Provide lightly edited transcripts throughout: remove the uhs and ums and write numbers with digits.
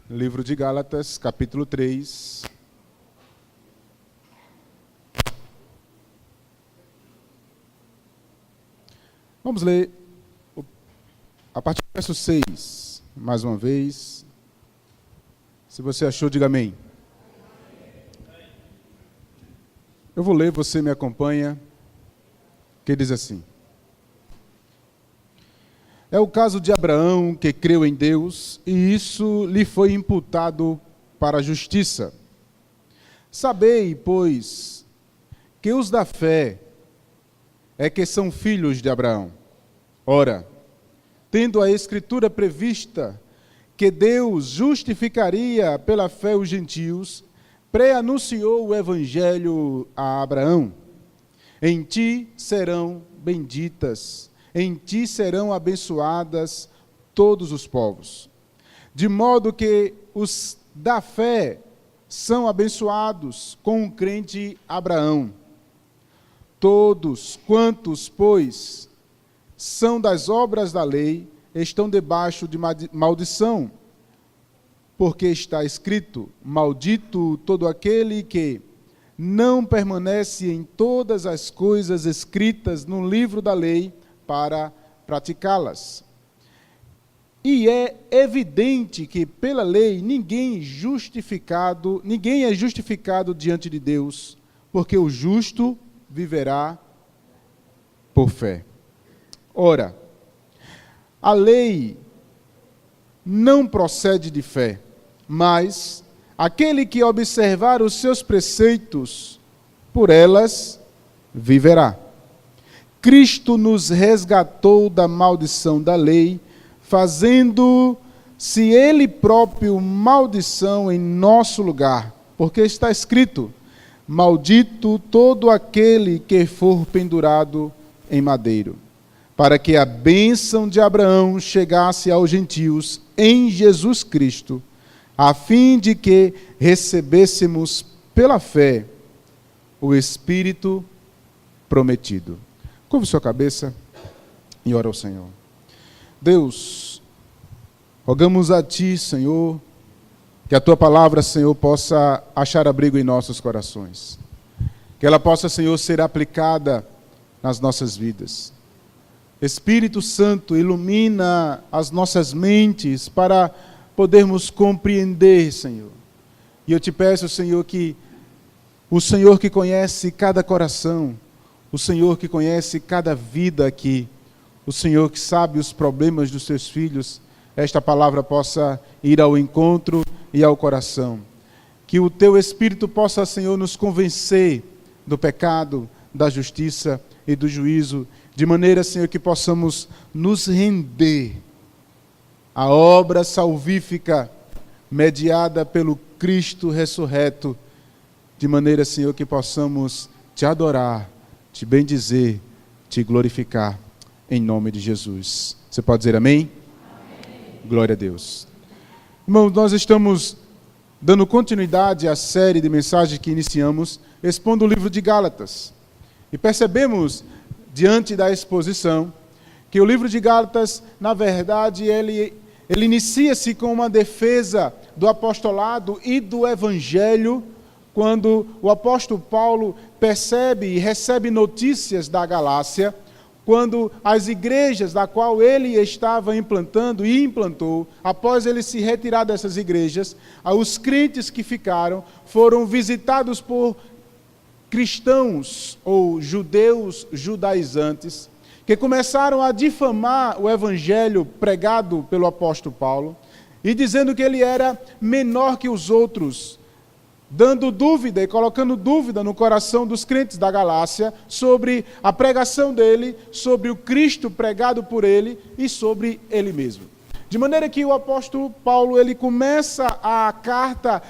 Livro de Gálatas, capítulo 3. Vamos ler a partir do verso 6, mais uma vez. Se você achou, diga amém. Eu vou ler, você me acompanha, que diz assim: É o caso de Abraão, que creu em Deus, e isso lhe foi imputado para a justiça. Sabei, pois, que os da fé é que são filhos de Abraão. Ora, tendo a Escritura prevista que Deus justificaria pela fé os gentios, pré-anunciou o Evangelho a Abraão. Em ti serão benditas, em ti serão abençoadas todos os povos. De modo que os da fé são abençoados com o crente Abraão. Todos quantos, pois, são das obras da lei, estão debaixo de maldição, porque está escrito: maldito todo aquele que não permanece em todas as coisas escritas no livro da lei para praticá-las. E é evidente que pela lei ninguém é justificado diante de Deus, porque o justo viverá por fé. Ora, a lei não procede de fé, mas aquele que observar os seus preceitos, por elas viverá. Cristo nos resgatou da maldição da lei, fazendo-se Ele próprio maldição em nosso lugar, porque está escrito: maldito todo aquele que for pendurado em madeiro, para que a bênção de Abraão chegasse aos gentios em Jesus Cristo, a fim de que recebêssemos pela fé o Espírito prometido. Curve sua cabeça e ora ao Senhor. Deus, rogamos a Ti, Senhor, que a Tua palavra, Senhor, possa achar abrigo em nossos corações. Que ela possa, Senhor, ser aplicada nas nossas vidas. Espírito Santo, ilumina as nossas mentes para podermos compreender, Senhor. E eu te peço, Senhor, que o Senhor que conhece cada coração, o Senhor que conhece cada vida aqui, o Senhor que sabe os problemas dos seus filhos, esta palavra possa ir ao encontro e ao coração. Que o Teu Espírito possa, Senhor, nos convencer do pecado, da justiça e do juízo, de maneira, Senhor, que possamos nos render à obra salvífica mediada pelo Cristo ressurreto, de maneira, Senhor, que possamos Te adorar, Te bendizer, Te glorificar, em nome de Jesus. Você pode dizer amém? Amém. Glória a Deus. Irmãos, nós estamos dando continuidade à série de mensagens que iniciamos, expondo o livro de Gálatas. E percebemos, diante da exposição, que o livro de Gálatas, na verdade, ele inicia-se com uma defesa do apostolado e do evangelho, quando o apóstolo Paulo percebe e recebe notícias da Galácia, quando as igrejas da qual ele estava implantando e implantou, após ele se retirar dessas igrejas, os crentes que ficaram foram visitados por cristãos ou judeus judaizantes, que começaram a difamar o evangelho pregado pelo apóstolo Paulo, e dizendo que ele era menor que os outros, dando dúvida e colocando dúvida no coração dos crentes da Galácia sobre a pregação dele, sobre o Cristo pregado por ele e sobre ele mesmo. De maneira que o apóstolo Paulo, ele começa a carta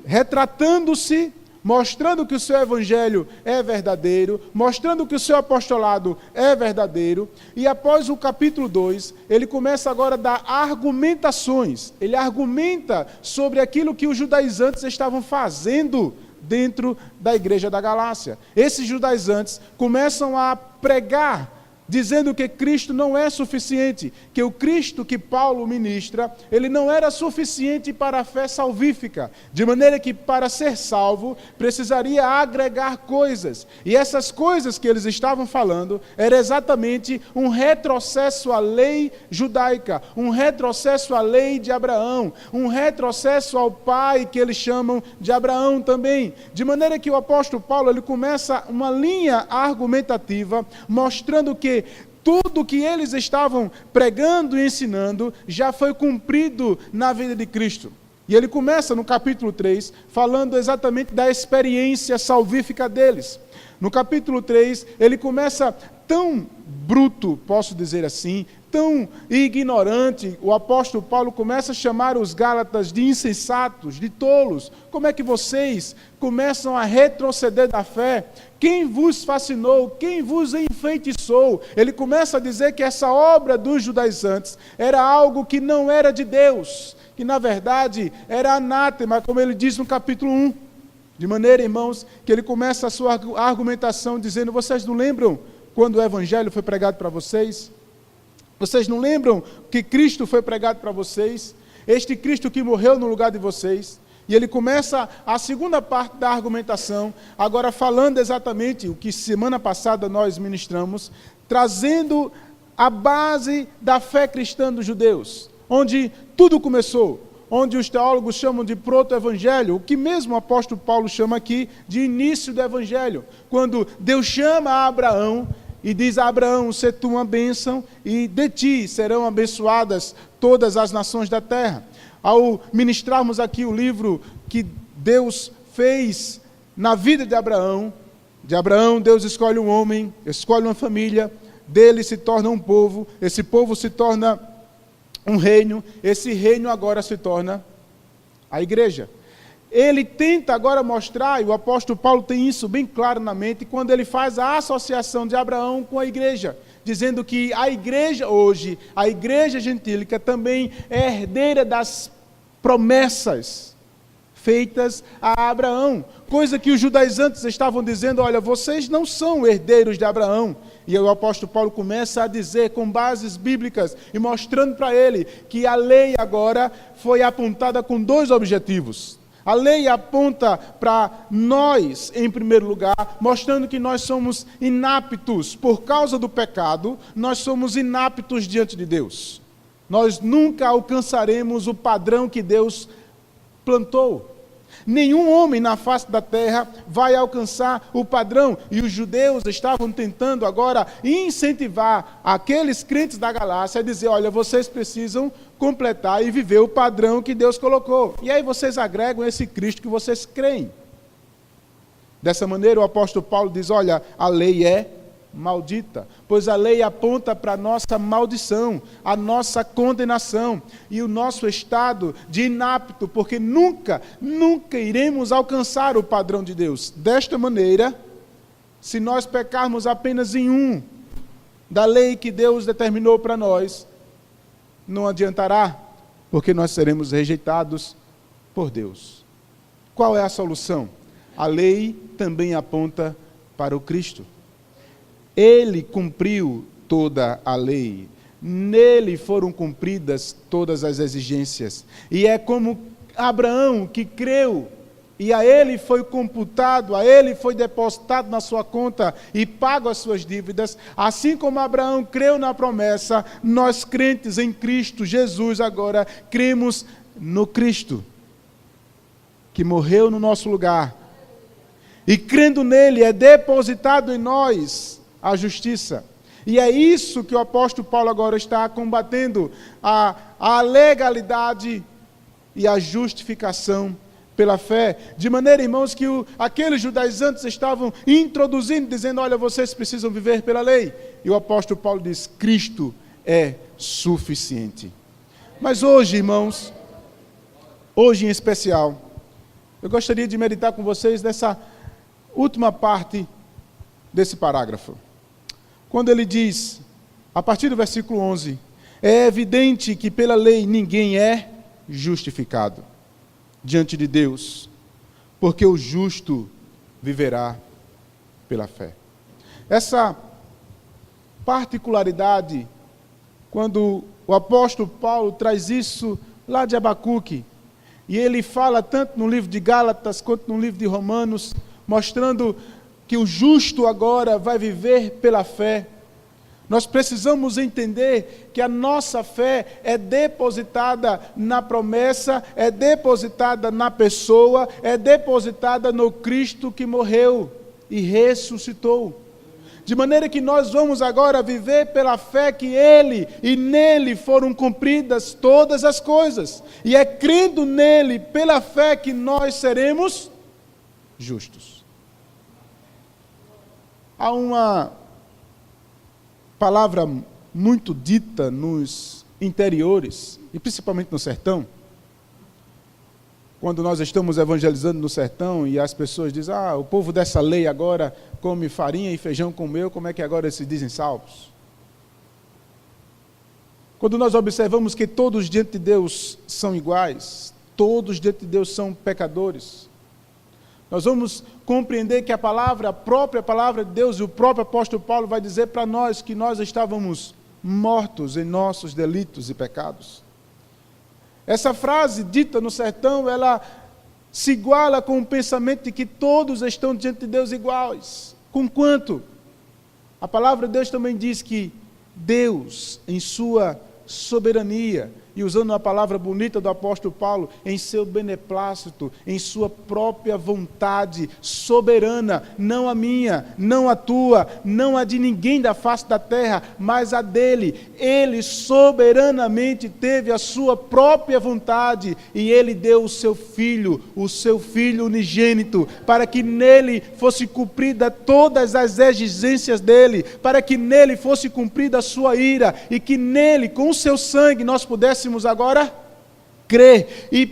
retratando-se, mostrando que o seu evangelho é verdadeiro, mostrando que o seu apostolado é verdadeiro, e após o capítulo 2, ele começa agora a dar argumentações. Ele argumenta sobre aquilo que os judaizantes estavam fazendo dentro da igreja da Galácia. Esses judaizantes começam a pregar dizendo que Cristo não é suficiente, que o Cristo que Paulo ministra, ele não era suficiente para a fé salvífica, de maneira que para ser salvo precisaria agregar coisas, e essas coisas que eles estavam falando era exatamente um retrocesso à lei judaica, um retrocesso à lei de Abraão, um retrocesso ao pai que eles chamam de Abraão também, de maneira que o apóstolo Paulo ele começa uma linha argumentativa mostrando que tudo que eles estavam pregando e ensinando já foi cumprido na vida de Cristo. E ele começa no capítulo 3, falando exatamente da experiência salvífica deles. No capítulo 3, ele começa tão bruto, posso dizer assim, tão ignorante, o apóstolo Paulo começa a chamar os Gálatas de insensatos, de tolos. Como é que vocês começam a retroceder da fé? Quem vos fascinou? Quem vos enfeitiçou? Ele começa a dizer que essa obra dos judaizantes era algo que não era de Deus, que na verdade era anátema, como ele diz no capítulo 1. De maneira, irmãos, que ele começa a sua argumentação dizendo: vocês não lembram quando o evangelho foi pregado para vocês? Vocês não lembram que Cristo foi pregado para vocês? Este Cristo que morreu no lugar de vocês? E ele começa a segunda parte da argumentação, agora falando exatamente o que semana passada nós ministramos, trazendo a base da fé cristã dos judeus, onde tudo começou, onde os teólogos chamam de proto-evangelho, o que mesmo o apóstolo Paulo chama aqui de início do evangelho, quando Deus chama a Abraão e diz a Abraão: "Se tu uma bênção, e de ti serão abençoadas todas as nações da terra." Ao ministrarmos aqui o livro que Deus fez na vida de Abraão Deus escolhe um homem, escolhe uma família, dele se torna um povo, esse povo se torna um reino, esse reino agora se torna a igreja. Ele tenta agora mostrar, e o apóstolo Paulo tem isso bem claro na mente, quando ele faz a associação de Abraão com a igreja, dizendo que a igreja hoje, a igreja gentílica, também é herdeira das promessas feitas a Abraão, coisa que os judaizantes estavam dizendo: olha, vocês não são herdeiros de Abraão. E o apóstolo Paulo começa a dizer, com bases bíblicas, e mostrando para ele que a lei agora foi apontada com dois objetivos. A lei aponta para nós, em primeiro lugar, mostrando que nós somos inaptos por causa do pecado, nós somos inaptos diante de Deus. Nós nunca alcançaremos o padrão que Deus plantou. Nenhum homem na face da terra vai alcançar o padrão. E os judeus estavam tentando agora incentivar aqueles crentes da Galácia a dizer: olha, vocês precisam completar e viver o padrão que Deus colocou. E aí vocês agregam esse Cristo que vocês creem. Dessa maneira o apóstolo Paulo diz: olha, a lei é maldita, pois a lei aponta para a nossa maldição, a nossa condenação e o nosso estado de inapto, porque nunca iremos alcançar o padrão de Deus. Desta maneira, se nós pecarmos apenas em um da lei que Deus determinou para nós, não adiantará, porque nós seremos rejeitados por Deus. Qual é a solução? A lei também aponta para o Cristo. Ele cumpriu toda a lei, nele foram cumpridas todas as exigências, e é como Abraão que creu, e a ele foi computado, a ele foi depositado na sua conta e pago as suas dívidas, assim como Abraão creu na promessa, nós crentes em Cristo Jesus agora cremos no Cristo, que morreu no nosso lugar, e crendo nele é depositado em nós a justiça. E é isso que o apóstolo Paulo agora está combatendo, a legalidade e a justificação pela fé. De maneira, irmãos, que aqueles judaizantes estavam introduzindo, dizendo: olha, vocês precisam viver pela lei. E o apóstolo Paulo diz: Cristo é suficiente. Mas hoje, irmãos, hoje em especial, eu gostaria de meditar com vocês nessa última parte desse parágrafo. Quando ele diz, a partir do versículo 11, é evidente que pela lei ninguém é justificado diante de Deus, porque o justo viverá pela fé. Essa particularidade quando o apóstolo Paulo traz isso lá de Abacuque. E ele fala tanto no livro de Gálatas quanto no livro de Romanos, mostrando que o justo agora vai viver pela fé. Nós precisamos entender que a nossa fé é depositada na promessa, é depositada na pessoa, é depositada no Cristo que morreu e ressuscitou. De maneira que nós vamos agora viver pela fé que Ele e nele foram cumpridas todas as coisas. E é crendo nele, pela fé, que nós seremos justos. Há uma palavra muito dita nos interiores, e principalmente no sertão, quando nós estamos evangelizando no sertão e as pessoas dizem, o povo dessa lei agora come farinha e feijão como eu, como é que agora se dizem salvos? Quando nós observamos que todos diante de Deus são iguais, todos diante de Deus são pecadores, nós vamos compreender que a própria palavra de Deus, e o próprio apóstolo Paulo vai dizer para nós que nós estávamos mortos em nossos delitos e pecados. Essa frase dita no sertão, ela se iguala com o pensamento de que todos estão diante de Deus iguais. Conquanto a palavra de Deus também diz que Deus, em sua soberania, e usando a palavra bonita do apóstolo Paulo, em seu beneplácito, em sua própria vontade soberana, não a minha, não a tua, não a de ninguém da face da terra, mas a dele. Ele soberanamente teve a sua própria vontade, e ele deu o seu filho unigênito, para que nele fosse cumprida todas as exigências dele, para que nele fosse cumprida a sua ira, e que nele, com o seu sangue, nós pudéssemos agora crer, e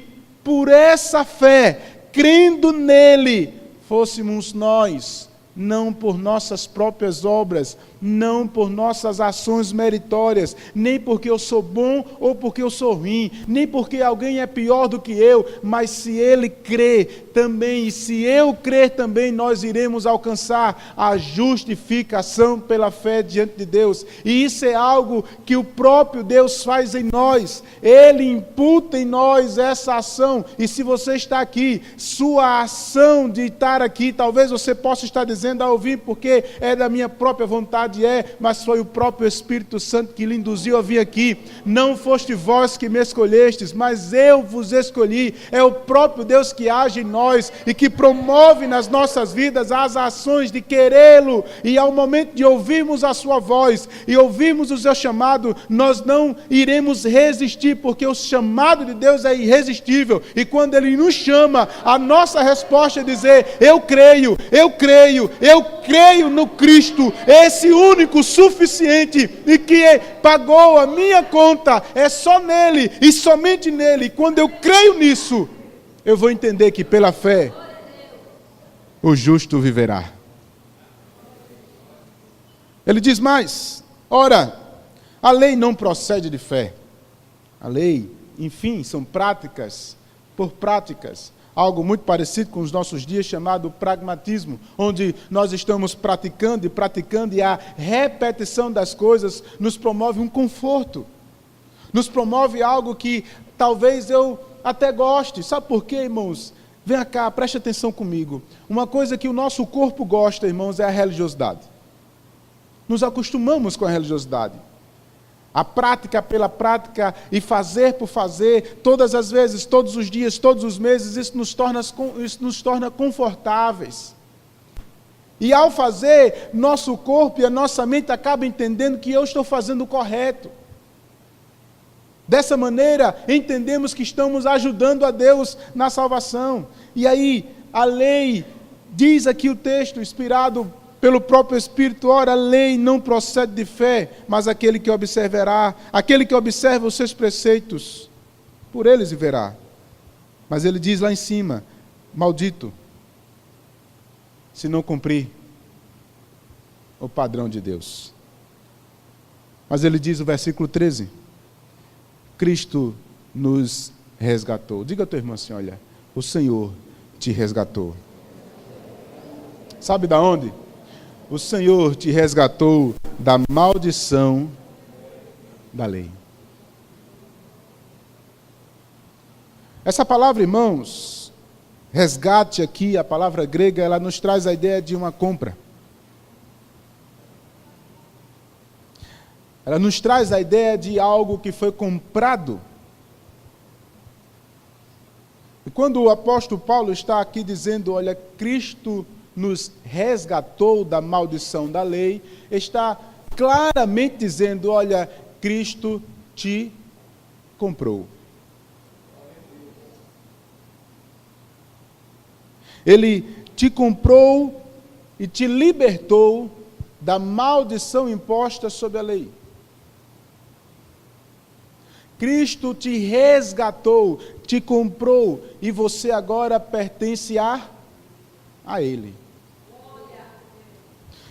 por essa fé, crendo nele, fôssemos nós, não por nossas próprias obras, não por nossas ações meritórias, nem porque eu sou bom ou porque eu sou ruim, nem porque alguém é pior do que eu, mas se ele crê também, e se eu crer também, nós iremos alcançar a justificação pela fé diante de Deus. E isso é algo que o próprio Deus faz em nós, ele imputa em nós essa ação. E se você está aqui, sua ação de estar aqui, talvez você possa estar dizendo, ouvir porque é da minha própria vontade, mas foi o próprio Espírito Santo que lhe induziu a vir aqui. Não foste vós que me escolhestes, mas eu vos escolhi. É o próprio Deus que age em nós e que promove nas nossas vidas as ações de querê-lo, e ao momento de ouvirmos a sua voz e ouvirmos o seu chamado, nós não iremos resistir, porque o chamado de Deus é irresistível, e quando ele nos chama, a nossa resposta é dizer, eu creio no Cristo, esse único, suficiente, e que pagou a minha conta, é só nele, e somente nele. E quando eu creio nisso, eu vou entender que pela fé, o justo viverá. Ele diz mais, ora, a lei não procede de fé. A lei, enfim, são práticas por práticas. Algo muito parecido com os nossos dias, chamado pragmatismo, onde nós estamos praticando, e a repetição das coisas nos promove um conforto, nos promove algo que talvez eu até goste. Sabe por quê, irmãos? Venha cá, preste atenção comigo. Uma coisa que o nosso corpo gosta, irmãos, é a religiosidade. Nos acostumamos com a religiosidade. A prática pela prática e fazer por fazer, todas as vezes, todos os dias, todos os meses, isso nos torna confortáveis. E ao fazer, nosso corpo e a nossa mente acabam entendendo que eu estou fazendo o correto. Dessa maneira, entendemos que estamos ajudando a Deus na salvação. E aí, a lei, diz aqui o texto, inspirado pelo próprio Espírito, ora, a lei não procede de fé, mas aquele que observa os seus preceitos, por eles viverá. Mas ele diz lá em cima, maldito, se não cumprir o padrão de Deus. Mas ele diz no versículo 13, Cristo nos resgatou. Diga ao teu irmão assim, olha, o Senhor te resgatou. Sabe da onde? o Senhor te resgatou da maldição da lei. Essa palavra, irmãos, resgate aqui, a palavra grega, ela nos traz a ideia de uma compra. Ela nos traz a ideia de algo que foi comprado. E quando o apóstolo Paulo está aqui dizendo, olha, Cristo nos resgatou da maldição da lei, está claramente dizendo, olha, Cristo te comprou. Ele te comprou e te libertou da maldição imposta sobre a lei. Cristo te resgatou, te comprou, e você agora pertence a Ele.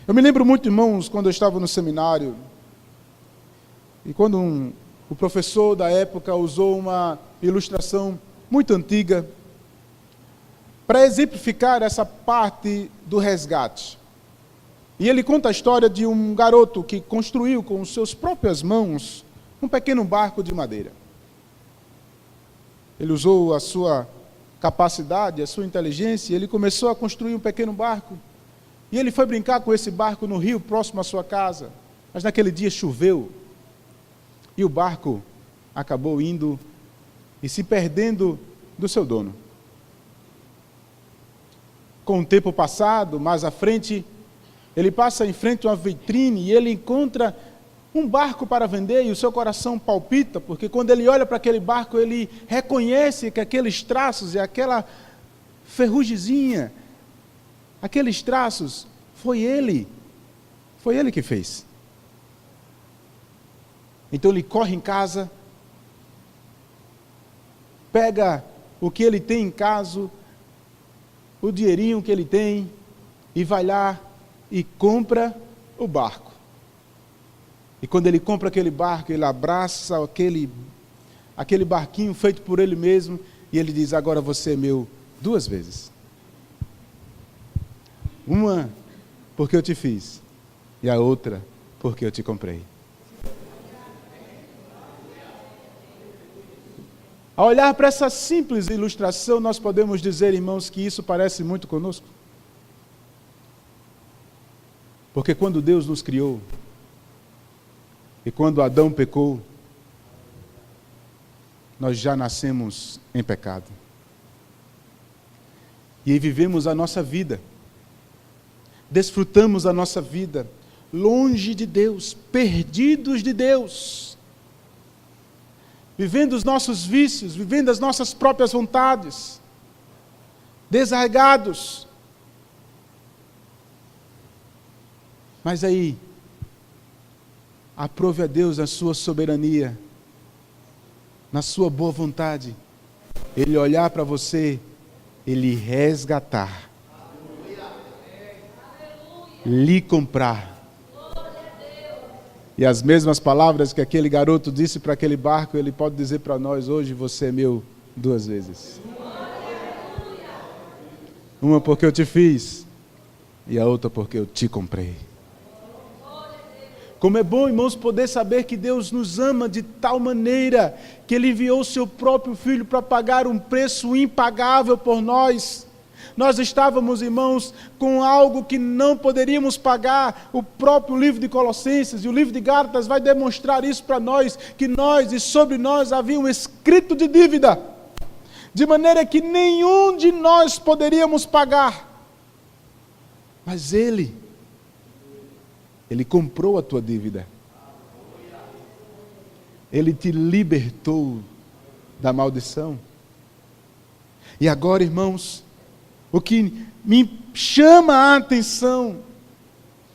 Eu me lembro muito, irmãos, quando eu estava no seminário, e quando o professor da época usou uma ilustração muito antiga, para exemplificar essa parte do resgate. E ele conta a história de um garoto que construiu com suas próprias mãos um pequeno barco de madeira. Ele usou a sua capacidade, a sua inteligência, e ele começou a construir um pequeno barco. E ele foi brincar com esse barco no rio, próximo à sua casa. Mas naquele dia choveu, e o barco acabou indo e se perdendo do seu dono. Com o tempo passado, mais à frente, ele passa em frente a uma vitrine e ele encontra um barco para vender e o seu coração palpita, porque quando ele olha para aquele barco, ele reconhece que aqueles traços e aquela ferrugemzinha, aqueles traços, foi ele que fez. Então ele corre em casa, pega o que ele tem em casa, o dinheirinho que ele tem, e vai lá e compra o barco. E quando ele compra aquele barco, ele abraça aquele barquinho feito por ele mesmo, e ele diz, agora você é meu 2 vezes. Uma, porque eu te fiz, e a outra, porque eu te comprei. Ao olhar para essa simples ilustração, nós podemos dizer, irmãos, que isso parece muito conosco. Porque quando Deus nos criou, e quando Adão pecou, nós já nascemos em pecado. E aí vivemos a nossa vida, desfrutamos a nossa vida, longe de Deus, perdidos de Deus, vivendo os nossos vícios, vivendo as nossas próprias vontades, desarraigados. Mas aí, aprove a Deus a sua soberania, na sua boa vontade, Ele olhar para você, Ele resgatar, lhe comprar. E as mesmas palavras que aquele garoto disse para aquele barco, ele pode dizer para nós hoje, você é meu 2 vezes. Uma porque eu te fiz, e a outra porque eu te comprei. Como é bom, irmãos, poder saber que Deus nos ama de tal maneira que Ele enviou o seu próprio Filho para pagar um preço impagável por nós. Nós estávamos, irmãos, com algo que não poderíamos pagar. O próprio livro de Colossenses e o livro de Gálatas vai demonstrar isso para nós, que nós e sobre nós havia um escrito de dívida, de maneira que nenhum de nós poderíamos pagar. Mas Ele comprou a tua dívida. Ele te libertou da maldição. E agora, irmãos, o que me chama a atenção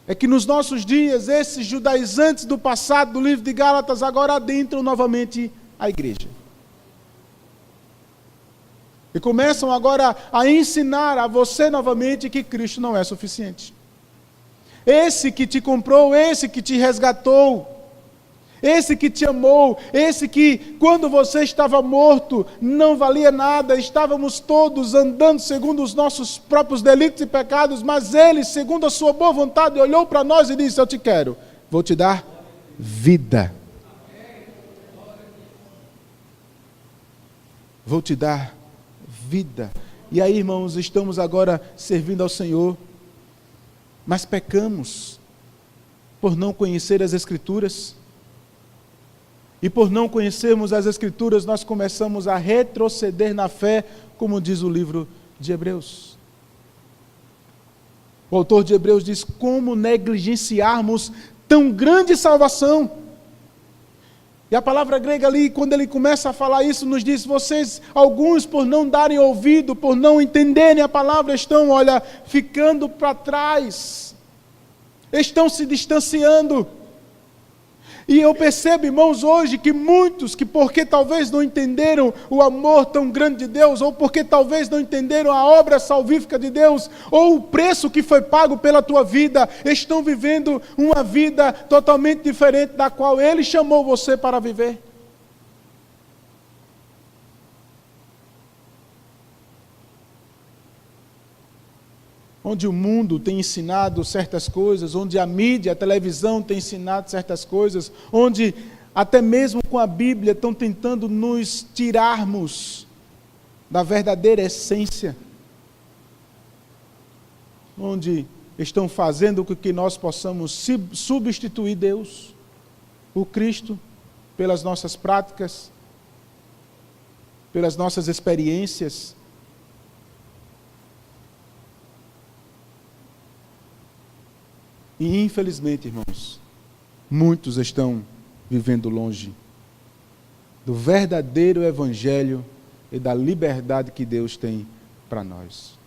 é que nos nossos dias, esses judaizantes do passado, do livro de Gálatas, agora adentram novamente a igreja. E começam agora a ensinar a você novamente que Cristo não é suficiente. Esse que te comprou, esse que te resgatou, Esse que te amou, esse que, quando você estava morto, não valia nada, estávamos todos andando segundo os nossos próprios delitos e pecados, mas Ele, segundo a sua boa vontade, olhou para nós e disse: eu te quero, vou te dar vida. Vou te dar vida. E aí, irmãos, estamos agora servindo ao Senhor, mas pecamos por não conhecer as Escrituras. E por não conhecermos as Escrituras, nós começamos a retroceder na fé, como diz o livro de Hebreus. O autor de Hebreus diz: como negligenciarmos tão grande salvação? E a palavra grega ali, quando ele começa a falar isso, nos diz: vocês, alguns, por não darem ouvido, por não entenderem a palavra, estão, ficando para trás, estão se distanciando. E eu percebo, irmãos, hoje que muitos, que porque talvez não entenderam o amor tão grande de Deus, ou porque talvez não entenderam a obra salvífica de Deus, ou o preço que foi pago pela tua vida, estão vivendo uma vida totalmente diferente da qual Ele chamou você para viver. Onde o mundo tem ensinado certas coisas, onde a mídia, a televisão tem ensinado certas coisas, onde até mesmo com a Bíblia estão tentando nos tirarmos da verdadeira essência, onde estão fazendo com que nós possamos substituir Deus, o Cristo, pelas nossas práticas, pelas nossas experiências. E infelizmente, irmãos, muitos estão vivendo longe do verdadeiro Evangelho e da liberdade que Deus tem para nós.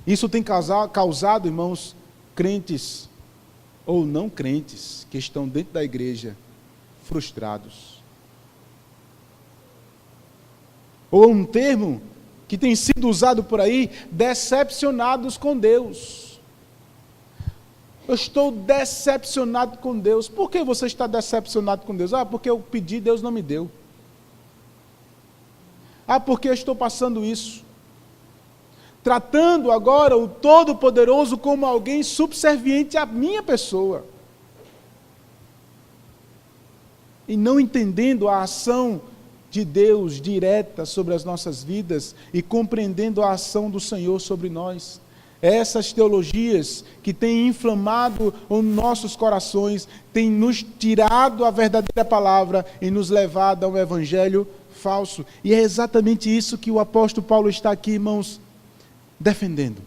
Isso tem causado, irmãos, crentes ou não crentes que estão dentro da igreja frustrados. Ou um termo que tem sido usado por aí, decepcionados com Deus. Eu estou decepcionado com Deus. Por que você está decepcionado com Deus? Porque eu pedi, Deus não me deu. Porque eu estou passando isso. Tratando agora o Todo-Poderoso como alguém subserviente à minha pessoa. E não entendendo a ação de Deus direta sobre as nossas vidas e compreendendo a ação do Senhor sobre nós. Essas teologias que têm inflamado os nossos corações, têm nos tirado a verdadeira palavra e nos levado a um evangelho falso. E é exatamente isso que o apóstolo Paulo está aqui, irmãos, defendendo.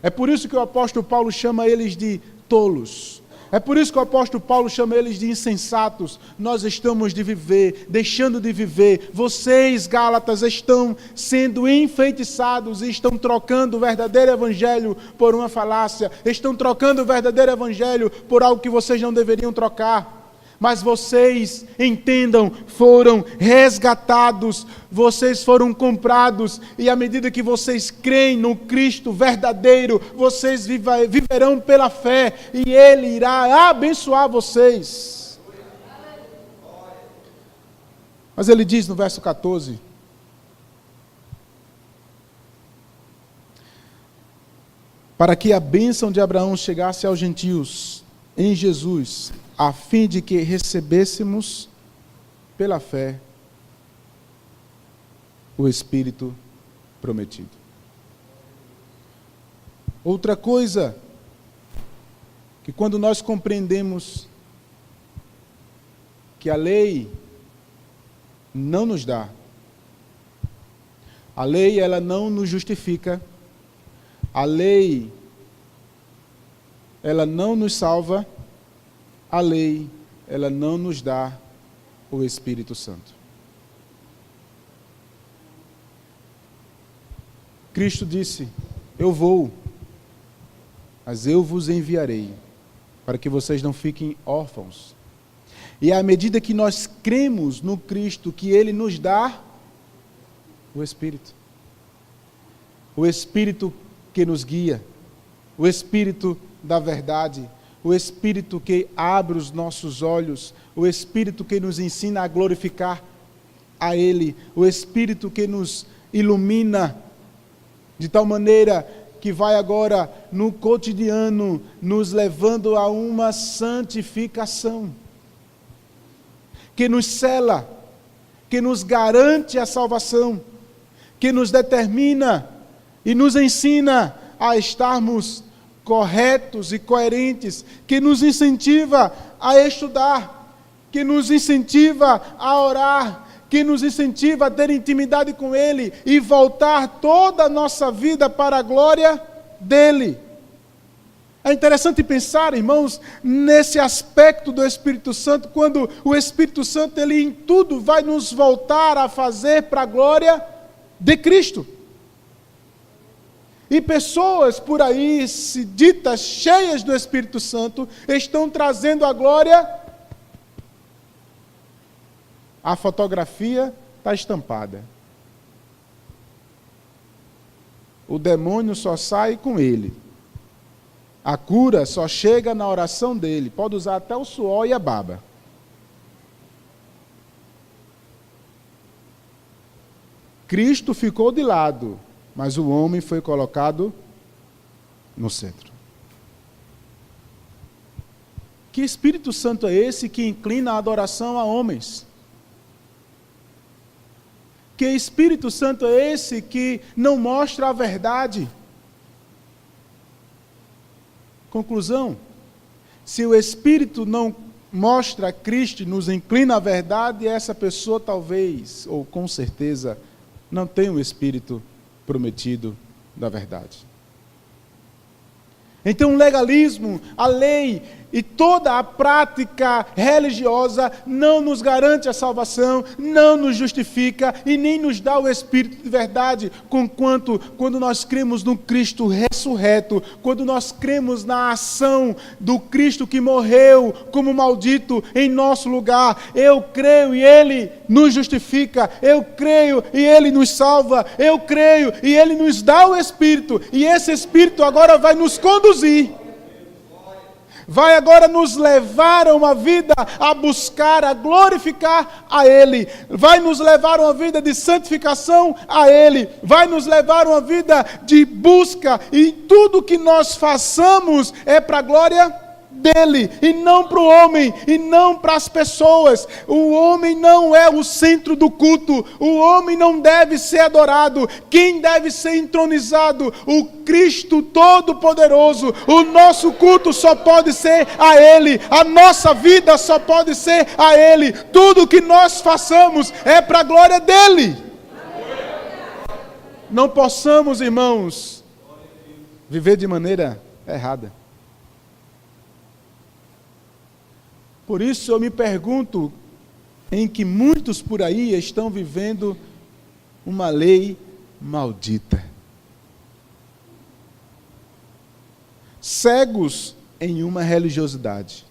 É por isso que o apóstolo Paulo chama eles de tolos. É por isso que o apóstolo Paulo chama eles de insensatos. Nós estamos deixando de viver. Vocês, Gálatas, estão sendo enfeitiçados e estão trocando o verdadeiro evangelho por uma falácia. Estão trocando o verdadeiro evangelho por algo que vocês não deveriam trocar. Mas vocês, entendam, foram resgatados, vocês foram comprados, e à medida que vocês creem no Cristo verdadeiro, vocês viverão pela fé, e Ele irá abençoar vocês. Mas ele diz no verso 14, para que a bênção de Abraão chegasse aos gentios em Jesus, a fim de que recebêssemos pela fé o Espírito prometido. Outra coisa, que quando nós compreendemos que a lei não nos dá, a lei ela não nos justifica, a lei ela não nos salva, a lei, ela não nos dá o Espírito Santo. Cristo disse: eu vou, mas eu vos enviarei, para que vocês não fiquem órfãos. E à medida que nós cremos no Cristo, que Ele nos dá o Espírito que nos guia, o Espírito da verdade, o Espírito que abre os nossos olhos, o Espírito que nos ensina a glorificar a Ele, o Espírito que nos ilumina de tal maneira que vai agora no cotidiano nos levando a uma santificação, que nos sela, que nos garante a salvação, que nos determina e nos ensina a estarmos corretos e coerentes, que nos incentiva a estudar, que nos incentiva a orar, que nos incentiva a ter intimidade com Ele e voltar toda a nossa vida para a glória dEle. É interessante pensar, irmãos, nesse aspecto do Espírito Santo, quando o Espírito Santo, Ele em tudo vai nos voltar a fazer para a glória de Cristo. E pessoas por aí, se ditas cheias do Espírito Santo, estão trazendo a glória. A fotografia está estampada. O demônio só sai com ele. A cura só chega na oração dele. Pode usar até o suor e a baba. Cristo ficou de lado, mas o homem foi colocado no centro. Que Espírito Santo é esse que inclina a adoração a homens? Que Espírito Santo é esse que não mostra a verdade? Conclusão: se o Espírito não mostra Cristo e nos inclina à verdade, essa pessoa talvez, ou com certeza, não tem o Espírito prometido da verdade. Então o legalismo, a lei e toda a prática religiosa não nos garante a salvação, não nos justifica e nem nos dá o Espírito de verdade, conquanto quando nós cremos no Cristo ressurreto, quando nós cremos na ação do Cristo que morreu como maldito em nosso lugar, eu creio e Ele nos justifica, eu creio e Ele nos salva, eu creio e Ele nos dá o Espírito, e esse Espírito agora vai nos conduzir, vai agora nos levar a uma vida a buscar, a glorificar a Ele, vai nos levar a uma vida de santificação a Ele, vai nos levar a uma vida de busca, e tudo que nós façamos é para a glória dele, e não para o homem, e não para as pessoas. O homem não é o centro do culto, o homem não deve ser adorado. Quem deve ser entronizado? O Cristo Todo-Poderoso. O nosso culto só pode ser a Ele, a nossa vida só pode ser a Ele. Tudo que nós façamos é para a glória dele. Não possamos, irmãos, viver de maneira errada. Por isso eu me pergunto em que muitos por aí estão vivendo uma lei maldita. Cegos em uma religiosidade.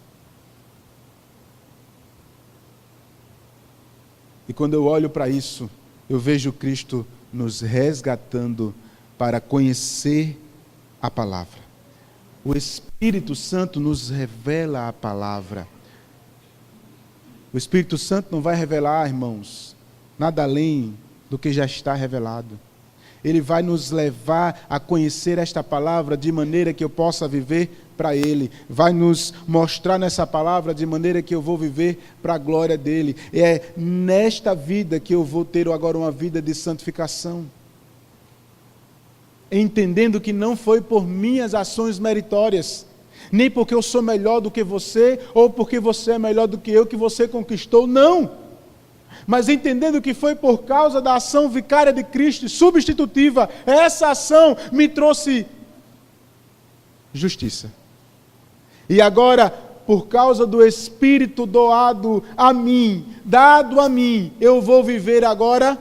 E quando eu olho para isso, eu vejo Cristo nos resgatando para conhecer a palavra. O Espírito Santo nos revela a palavra. O Espírito Santo não vai revelar, irmãos, nada além do que já está revelado. Ele vai nos levar a conhecer esta palavra de maneira que eu possa viver para Ele. Vai nos mostrar nessa palavra de maneira que eu vou viver para a glória dEle. É nesta vida que eu vou ter agora uma vida de santificação. Entendendo que não foi por minhas ações meritórias, nem porque eu sou melhor do que você, ou porque você é melhor do que eu, que você conquistou, não. Mas entendendo que foi por causa da ação vicária de Cristo, substitutiva, essa ação me trouxe justiça. E agora, por causa do Espírito doado a mim, dado a mim, eu vou viver agora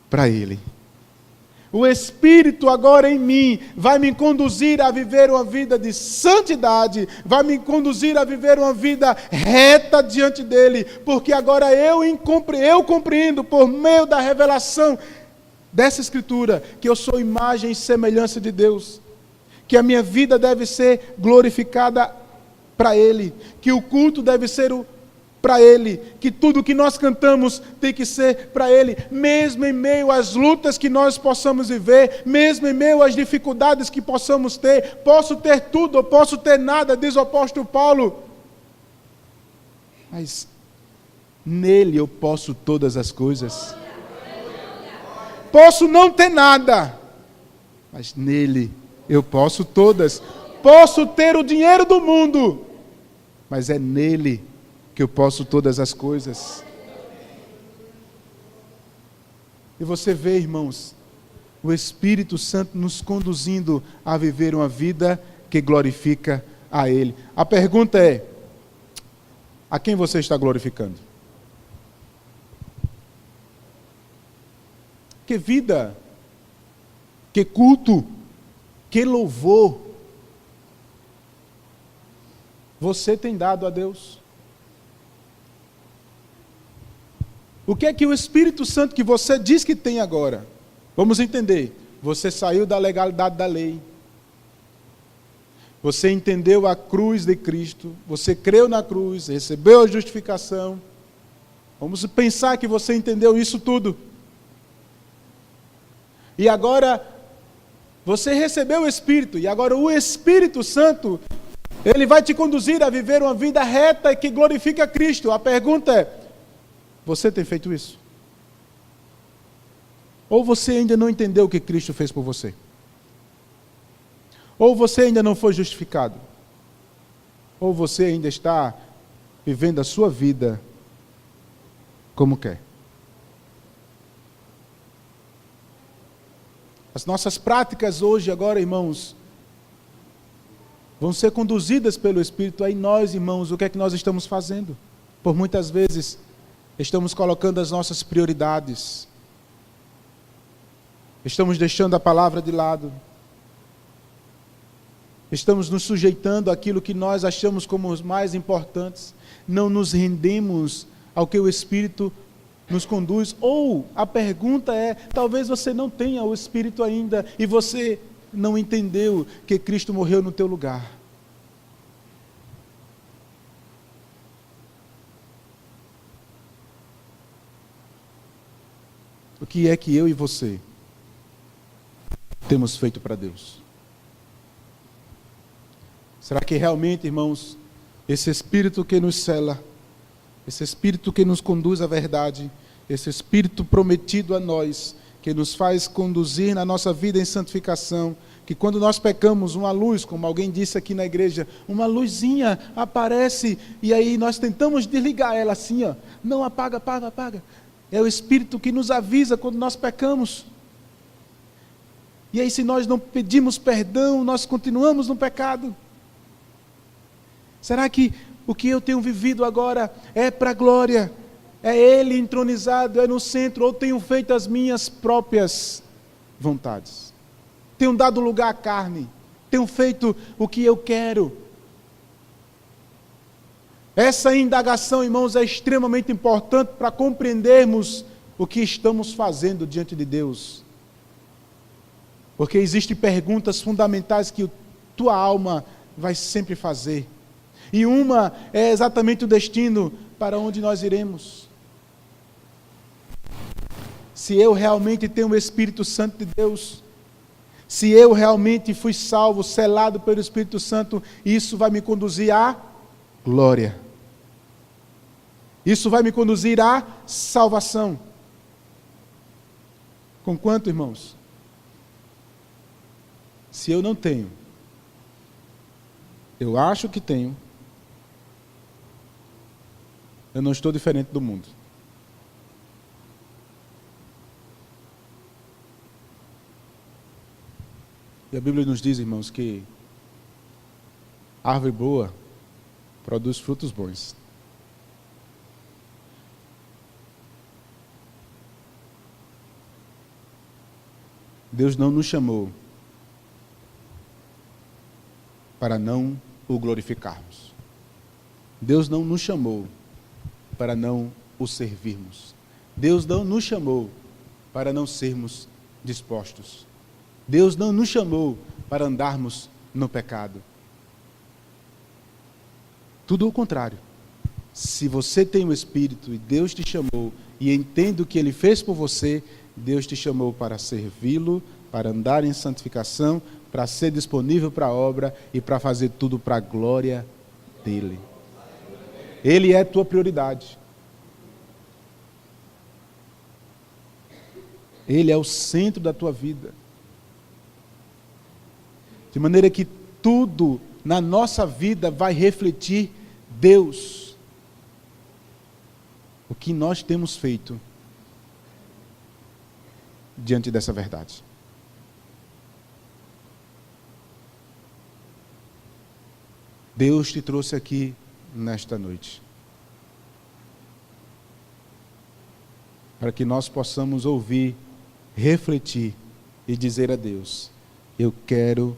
para Ele. O Espírito agora em mim vai me conduzir a viver uma vida de santidade, vai me conduzir a viver uma vida reta diante dEle, porque agora eu compreendo por meio da revelação dessa Escritura que eu sou imagem e semelhança de Deus, que a minha vida deve ser glorificada para Ele, que o culto deve ser para Ele, que tudo que nós cantamos tem que ser para Ele, mesmo em meio às lutas que nós possamos viver, mesmo em meio às dificuldades que possamos ter. Posso ter tudo, ou posso ter nada, diz o apóstolo Paulo, mas nele eu posso todas as coisas. Posso não ter nada, mas nele eu posso todas. Posso ter o dinheiro do mundo, mas é nele que eu posso todas as coisas. E você vê, irmãos, o Espírito Santo nos conduzindo a viver uma vida que glorifica a Ele. A pergunta é: a quem você está glorificando? Que vida, que culto, que louvor você tem dado a Deus? O que é que o Espírito Santo que você diz que tem agora? Vamos entender. Você saiu da legalidade da lei. Você entendeu a cruz de Cristo. Você creu na cruz, recebeu a justificação. Vamos pensar que você entendeu isso tudo. E agora, você recebeu o Espírito. E agora o Espírito Santo, ele vai te conduzir a viver uma vida reta e que glorifica Cristo. A pergunta é: você tem feito isso? Ou você ainda não entendeu o que Cristo fez por você? Ou você ainda não foi justificado? Ou você ainda está vivendo a sua vida como quer? As nossas práticas hoje, agora, irmãos, vão ser conduzidas pelo Espírito. Aí nós, irmãos, o que é que nós estamos fazendo? Por muitas vezes, estamos colocando as nossas prioridades. Estamos deixando a palavra de lado. Estamos nos sujeitando àquilo que nós achamos como os mais importantes. Não nos rendemos ao que o Espírito nos conduz. Ou a pergunta é: talvez você não tenha o Espírito ainda e você não entendeu que Cristo morreu no teu lugar. O que é que eu e você temos feito para Deus? Será que realmente, irmãos, esse Espírito que nos cela, esse Espírito que nos conduz à verdade, esse Espírito prometido a nós, que nos faz conduzir na nossa vida em santificação, que quando nós pecamos, uma luz, como alguém disse aqui na igreja, uma luzinha aparece e aí nós tentamos desligar ela assim, ó, não, apaga, apaga, apaga. É o Espírito que nos avisa quando nós pecamos. E aí, se nós não pedimos perdão, nós continuamos no pecado. Será que o que eu tenho vivido agora é para a glória? É Ele entronizado, é no centro, ou tenho feito as minhas próprias vontades? Tenho dado lugar à carne? Tenho feito o que eu quero? Essa indagação, irmãos, é extremamente importante para compreendermos o que estamos fazendo diante de Deus. Porque existem perguntas fundamentais que tua alma vai sempre fazer. E uma é exatamente o destino para onde nós iremos. Se eu realmente tenho o Espírito Santo de Deus, se eu realmente fui salvo, selado pelo Espírito Santo, isso vai me conduzir à glória. Isso vai me conduzir à salvação. Com quanto, irmãos? Se eu não tenho, eu acho que tenho, eu não estou diferente do mundo. E a Bíblia nos diz, irmãos, que árvore boa produz frutos bons. Deus não nos chamou para não o glorificarmos. Deus não nos chamou para não o servirmos. Deus não nos chamou para não sermos dispostos. Deus não nos chamou para andarmos no pecado. Tudo o contrário. Se você tem o Espírito e Deus te chamou e entende o que Ele fez por você, Deus te chamou para servi-lo, para andar em santificação, para ser disponível para a obra e para fazer tudo para a glória dEle. Ele é a tua prioridade. Ele é o centro da tua vida. De maneira que tudo na nossa vida vai refletir Deus. O que nós temos feito diante dessa verdade. Deus te trouxe aqui nesta noite para que nós possamos ouvir, refletir e dizer a Deus: eu quero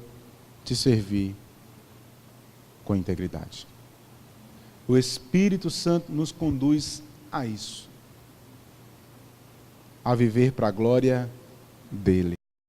te servir com integridade. O Espírito Santo nos conduz a isso, a viver para a glória dele.